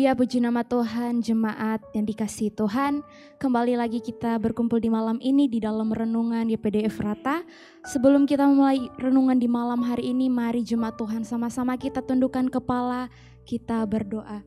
Haleluya, puji nama Tuhan, jemaat yang dikasihi Tuhan. Kembali lagi kita berkumpul di malam ini di dalam renungan YPD Efrata. Sebelum kita mulai renungan di malam hari ini, mari jemaat Tuhan sama-sama kita tundukkan kepala, kita berdoa.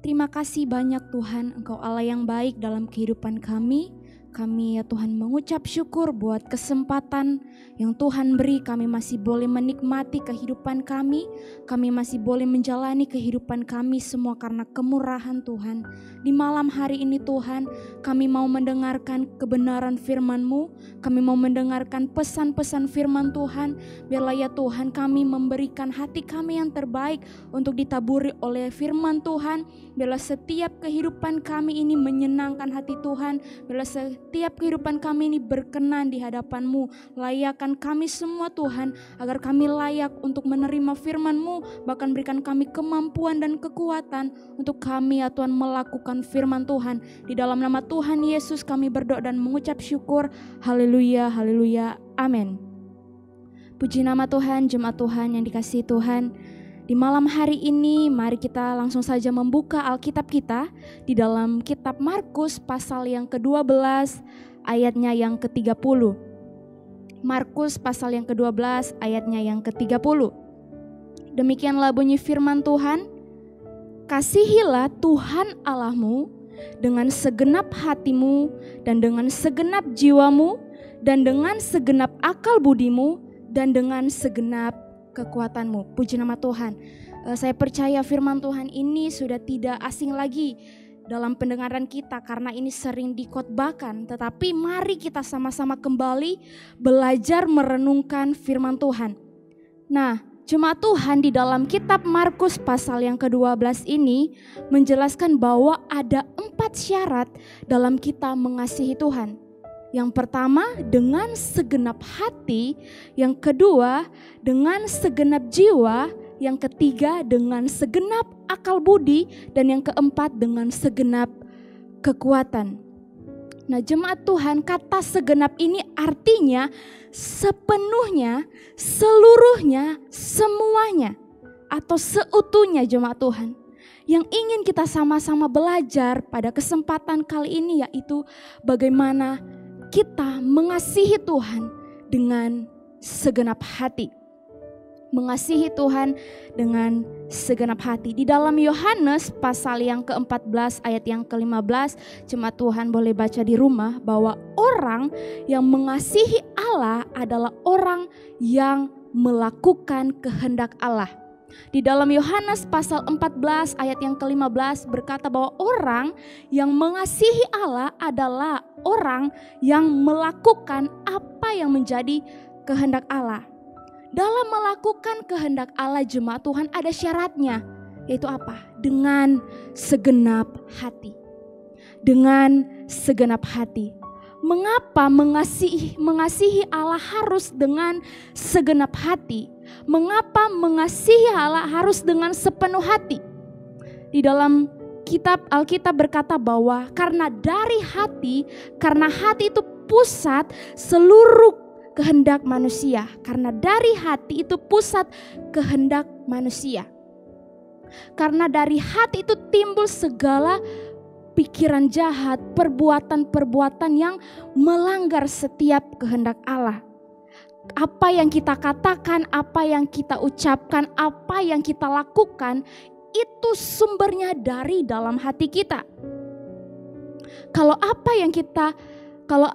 Terima kasih banyak Tuhan, Engkau Allah yang baik dalam kehidupan kami. Kami ya Tuhan mengucap syukur buat kesempatan yang Tuhan beri. Kami masih boleh menikmati kehidupan kami. Kami masih boleh menjalani kehidupan kami semua karena kemurahan Tuhan. Di malam hari ini Tuhan, kami mau mendengarkan kebenaran firman-Mu. Kami mau mendengarkan pesan-pesan firman Tuhan. Biarlah ya Tuhan kami memberikan hati kami yang terbaik untuk ditaburi oleh firman Tuhan. Biarlah setiap kehidupan kami ini menyenangkan hati Tuhan. Biarlah setiap kehidupan kami ini berkenan di hadapan-Mu. Layakkan kami semua Tuhan, agar kami layak untuk menerima firman-Mu. Bahkan berikan kami kemampuan dan kekuatan untuk kami ya Tuhan melakukan firman Tuhan. Di dalam nama Tuhan Yesus kami berdoa dan mengucap syukur. Haleluya, haleluya, amin. Puji nama Tuhan, jemaat Tuhan yang dikasihi Tuhan. Di malam hari ini mari kita langsung saja membuka Alkitab kita di dalam kitab Markus pasal yang ke-12 ayatnya yang ke-30. Markus pasal yang ke-12 ayatnya yang ke-30. Demikianlah bunyi firman Tuhan. Kasihilah Tuhan Allahmu dengan segenap hatimu dan dengan segenap jiwamu dan dengan segenap akal budimu dan dengan segenap kekuatanmu. Puji nama Tuhan. Saya percaya firman Tuhan ini sudah tidak asing lagi dalam pendengaran kita karena ini sering dikhotbahkan. Tetapi mari kita sama-sama kembali belajar merenungkan firman Tuhan. Nah, jemaat Tuhan, di dalam kitab Markus pasal yang ke-12 ini menjelaskan bahwa ada 4 syarat dalam kita mengasihi Tuhan. Yang pertama dengan segenap hati, yang kedua dengan segenap jiwa, yang ketiga dengan segenap akal budi, dan yang keempat dengan segenap kekuatan. Nah jemaat Tuhan, kata segenap ini artinya sepenuhnya, seluruhnya, semuanya atau seutuhnya jemaat Tuhan. Yang ingin kita sama-sama belajar pada kesempatan kali ini yaitu bagaimana kita mengasihi Tuhan dengan segenap hati. Mengasihi Tuhan dengan segenap hati. Di dalam Yohanes pasal yang ke-14 ayat yang ke-15, jemaat Tuhan boleh baca di rumah bahwa orang yang mengasihi Allah adalah orang yang melakukan kehendak Allah. Di dalam Yohanes pasal 14 ayat yang ke-15 berkata bahwa orang yang mengasihi Allah adalah orang yang melakukan apa yang menjadi kehendak Allah. Dalam melakukan kehendak Allah jemaat Tuhan ada syaratnya, yaitu apa? Dengan segenap hati. Dengan segenap hati. Mengapa mengasihi Allah harus dengan segenap hati? Mengapa mengasihi Allah harus dengan sepenuh hati? Di dalam kitab Alkitab berkata bahwa karena hati itu pusat seluruh kehendak manusia. Karena dari hati itu pusat kehendak manusia. Karena dari hati itu timbul segala pikiran jahat, perbuatan-perbuatan yang melanggar setiap kehendak Allah. Apa yang kita katakan, apa yang kita ucapkan, apa yang kita lakukan, itu sumbernya dari dalam hati kita. Kalau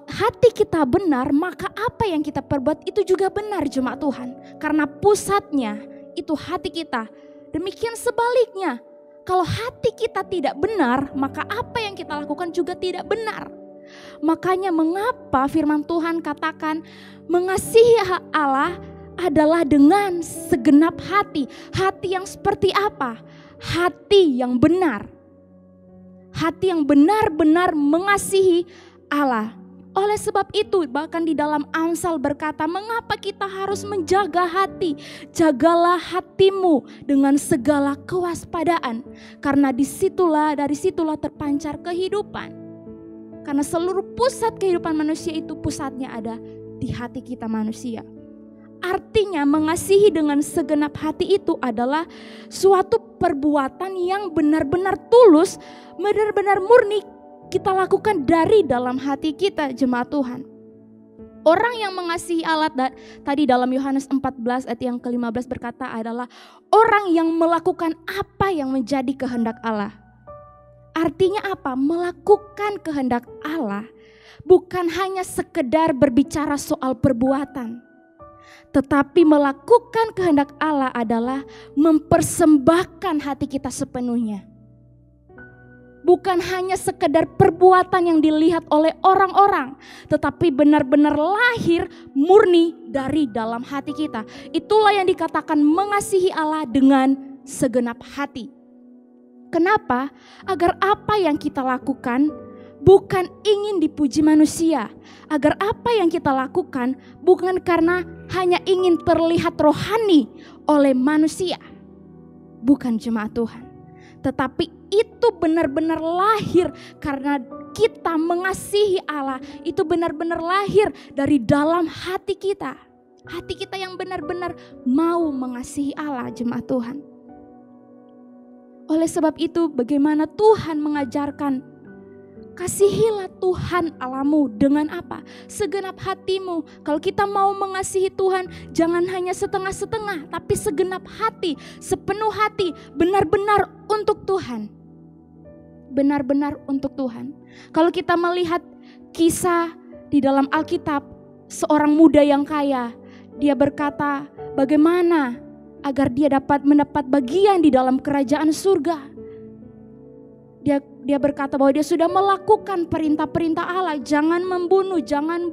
hati kita benar, maka apa yang kita perbuat itu juga benar jemaat Tuhan. Karena pusatnya itu hati kita. Demikian sebaliknya. Kalau hati kita tidak benar, maka apa yang kita lakukan juga tidak benar. Makanya mengapa firman Tuhan katakan mengasihi Allah adalah dengan segenap hati. Hati yang seperti apa? Hati yang benar. Hati yang benar-benar mengasihi Allah. Oleh sebab itu bahkan di dalam Amsal berkata, mengapa kita harus menjaga hati? Jagalah hatimu dengan segala kewaspadaan. Karena dari situlah terpancar kehidupan. Karena seluruh pusat kehidupan manusia itu pusatnya ada di hati kita manusia. Artinya mengasihi dengan segenap hati itu adalah suatu perbuatan yang benar-benar tulus, benar-benar murni kita lakukan dari dalam hati kita, jemaat Tuhan. Orang yang mengasihi Allah tadi dalam Yohanes 14 ayat yang ke-15 berkata adalah orang yang melakukan apa yang menjadi kehendak Allah. Artinya apa? Melakukan kehendak Allah bukan hanya sekedar berbicara soal perbuatan. Tetapi melakukan kehendak Allah adalah mempersembahkan hati kita sepenuhnya. Bukan hanya sekedar perbuatan yang dilihat oleh orang-orang, tetapi benar-benar lahir murni dari dalam hati kita. Itulah yang dikatakan mengasihi Allah dengan segenap hati. Kenapa? Agar apa yang kita lakukan bukan ingin dipuji manusia. Agar apa yang kita lakukan bukan karena hanya ingin terlihat rohani oleh manusia. Bukan, jemaat Tuhan. Tetapi itu benar-benar lahir karena kita mengasihi Allah. Itu benar-benar lahir dari dalam hati kita. Hati kita yang benar-benar mau mengasihi Allah, jemaat Tuhan. Oleh sebab itu bagaimana Tuhan mengajarkan, kasihilah Tuhan Allahmu dengan apa? Segenap hatimu. Kalau kita mau mengasihi Tuhan, jangan hanya setengah-setengah, tapi segenap hati, sepenuh hati, benar-benar untuk Tuhan. Benar-benar untuk Tuhan. Kalau kita melihat kisah di dalam Alkitab, seorang muda yang kaya, dia berkata bagaimana agar dia dapat mendapat bagian di dalam kerajaan surga. Dia berkata bahwa dia sudah melakukan perintah-perintah Allah, jangan membunuh, jangan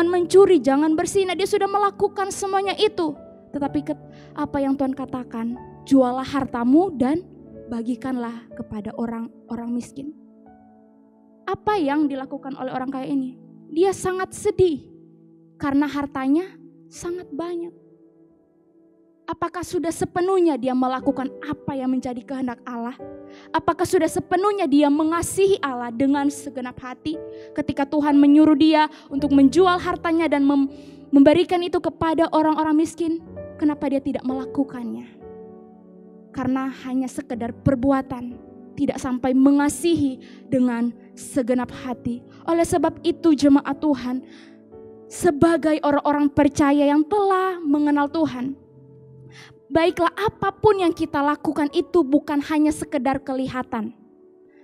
mencuri, jangan berzina. Dia sudah melakukan semuanya itu. Tetapi apa yang Tuhan katakan, jualah hartamu dan bagikanlah kepada orang-orang miskin. Apa yang dilakukan oleh orang kaya ini? Dia sangat sedih karena hartanya sangat banyak. Apakah sudah sepenuhnya dia melakukan apa yang menjadi kehendak Allah? Apakah sudah sepenuhnya dia mengasihi Allah dengan segenap hati? Ketika Tuhan menyuruh dia untuk menjual hartanya dan memberikan itu kepada orang-orang miskin, kenapa dia tidak melakukannya? Karena hanya sekedar perbuatan, tidak sampai mengasihi dengan segenap hati. Oleh sebab itu jemaat Tuhan, sebagai orang-orang percaya yang telah mengenal Tuhan, baiklah apapun yang kita lakukan itu bukan hanya sekedar kelihatan,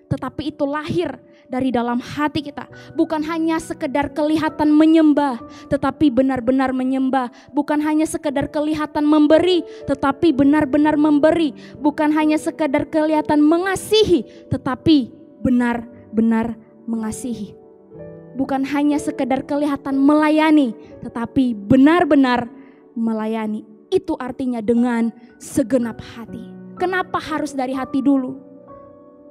tetapi itu lahir dari dalam hati kita. Bukan hanya sekedar kelihatan menyembah, tetapi benar-benar menyembah. Bukan hanya sekedar kelihatan memberi, tetapi benar-benar memberi. Bukan hanya sekedar kelihatan mengasihi, tetapi benar-benar mengasihi. Bukan hanya sekedar kelihatan melayani, tetapi benar-benar melayani. Itu artinya dengan segenap hati. Kenapa harus dari hati dulu?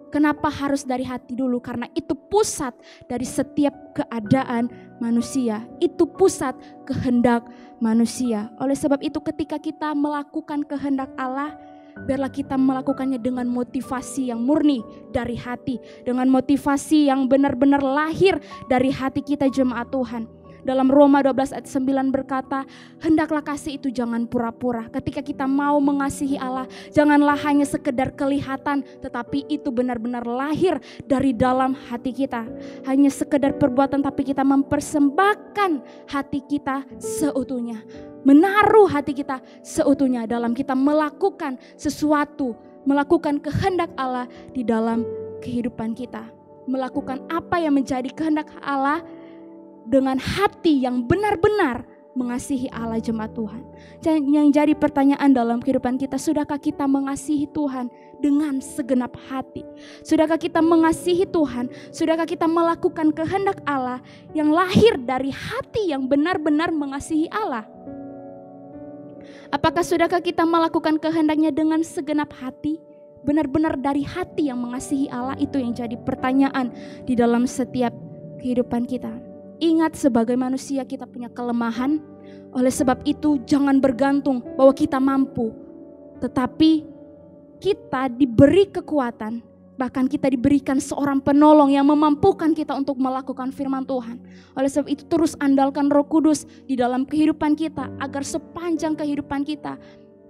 Kenapa harus dari hati dulu? Karena itu pusat dari setiap keadaan manusia. Itu pusat kehendak manusia. Oleh sebab itu ketika kita melakukan kehendak Allah, biarlah kita melakukannya dengan motivasi yang murni dari hati. Dengan motivasi yang benar-benar lahir dari hati kita jemaat Tuhan. Dalam Roma 12 ayat 9 berkata, hendaklah kasih itu jangan pura-pura. Ketika kita mau mengasihi Allah, janganlah hanya sekedar kelihatan, tetapi itu benar-benar lahir dari dalam hati kita. Hanya sekedar perbuatan, tapi kita mempersembahkan hati kita seutuhnya. Menaruh hati kita seutuhnya dalam kita melakukan sesuatu, melakukan kehendak Allah di dalam kehidupan kita. Melakukan apa yang menjadi kehendak Allah dengan hati yang benar-benar mengasihi Allah jemaat Tuhan. Yang jadi pertanyaan dalam kehidupan kita, sudahkah kita mengasihi Tuhan dengan segenap hati? Sudahkah kita mengasihi Tuhan? Sudahkah kita melakukan kehendak Allah yang lahir dari hati yang benar-benar mengasihi Allah? Apakah sudahkah kita melakukan kehendaknya dengan segenap hati? Benar-benar dari hati yang mengasihi Allah? Itu yang jadi pertanyaan di dalam setiap kehidupan kita. Ingat, sebagai manusia kita punya kelemahan. Oleh sebab itu jangan bergantung bahwa kita mampu, tetapi kita diberi kekuatan. Bahkan kita diberikan seorang penolong yang memampukan kita untuk melakukan firman Tuhan. Oleh sebab itu terus andalkan Roh Kudus di dalam kehidupan kita, agar sepanjang kehidupan kita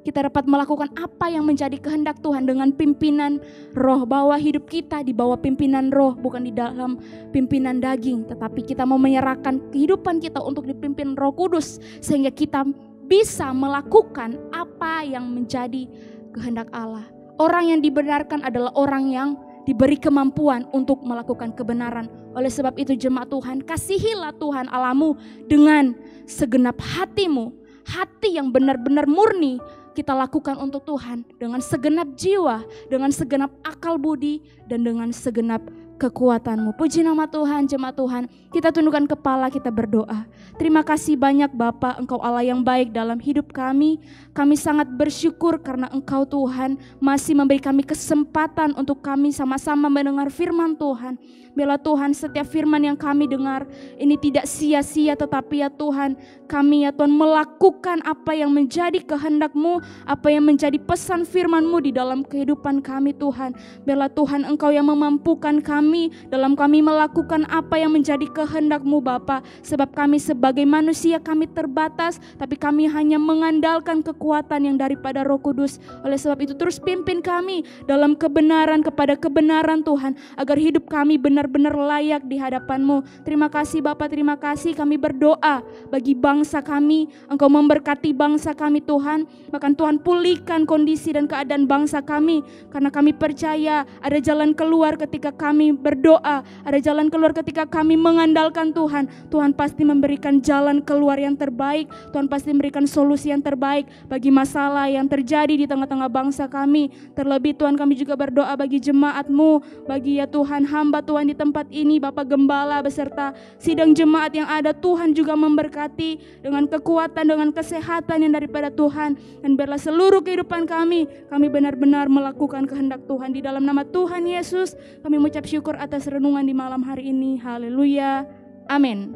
kita dapat melakukan apa yang menjadi kehendak Tuhan dengan pimpinan roh, bahwa hidup kita di bawah pimpinan roh, bukan di dalam pimpinan daging, tetapi kita mau menyerahkan kehidupan kita untuk dipimpin Roh Kudus, sehingga kita bisa melakukan apa yang menjadi kehendak Allah. Orang yang dibenarkan adalah orang yang diberi kemampuan untuk melakukan kebenaran. Oleh sebab itu jemaat Tuhan, kasihilah Tuhan Allahmu dengan segenap hatimu, hati yang benar-benar murni kita lakukan untuk Tuhan, dengan segenap jiwa, dengan segenap akal budi, dan dengan segenap kekuatanmu. Puji nama Tuhan, jemaat Tuhan. Kita tundukkan kepala, kita berdoa. Terima kasih banyak Bapa, Engkau Allah yang baik dalam hidup kami. Kami sangat bersyukur karena Engkau Tuhan masih memberi kami kesempatan untuk kami sama-sama mendengar firman Tuhan. Biarlah Tuhan setiap firman yang kami dengar ini tidak sia-sia, tetapi ya Tuhan, kami ya Tuhan melakukan apa yang menjadi kehendak-Mu, apa yang menjadi pesan firman-Mu di dalam kehidupan kami Tuhan. Biarlah Tuhan Engkau yang memampukan kami dalam kami melakukan apa yang menjadi kehendak-Mu Bapa. Sebab kami sebagai manusia kami terbatas, tapi kami hanya mengandalkan kekuatan yang daripada Roh Kudus. Oleh sebab itu terus pimpin kami dalam kebenaran kepada kebenaran Tuhan, agar hidup kami benar-benar layak di hadapan-Mu. Terima kasih Bapa, terima kasih. Kami berdoa bagi bangsa kami, Engkau memberkati bangsa kami Tuhan. Bahkan Tuhan pulihkan kondisi dan keadaan bangsa kami, karena kami percaya ada jalan keluar ketika kami berdoa, ada jalan keluar ketika kami mengandalkan Tuhan. Tuhan pasti memberikan jalan keluar yang terbaik, Tuhan pasti memberikan solusi yang terbaik bagi masalah yang terjadi di tengah-tengah bangsa kami. Terlebih Tuhan, kami juga berdoa bagi jemaat-Mu, bagi ya Tuhan hamba Tuhan di tempat ini, Bapak Gembala beserta sidang jemaat yang ada. Tuhan juga memberkati dengan kekuatan, dengan kesehatan yang daripada Tuhan. Dan biarlah seluruh kehidupan kami benar-benar melakukan kehendak Tuhan. Di dalam nama Tuhan Yesus kami mengucap syukur atas renungan di malam hari ini. Haleluya, amin.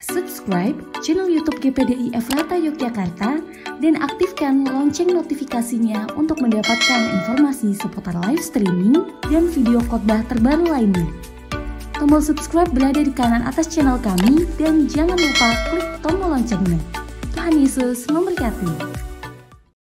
Subscribe channel YouTube GPDI Efrata Yogyakarta dan aktifkan lonceng notifikasinya untuk mendapatkan informasi seputar live streaming dan video khotbah terbaru lainnya. Tombol subscribe berada di kanan atas channel kami dan jangan lupa klik tombol loncengnya. Tuhan Yesus memberkati.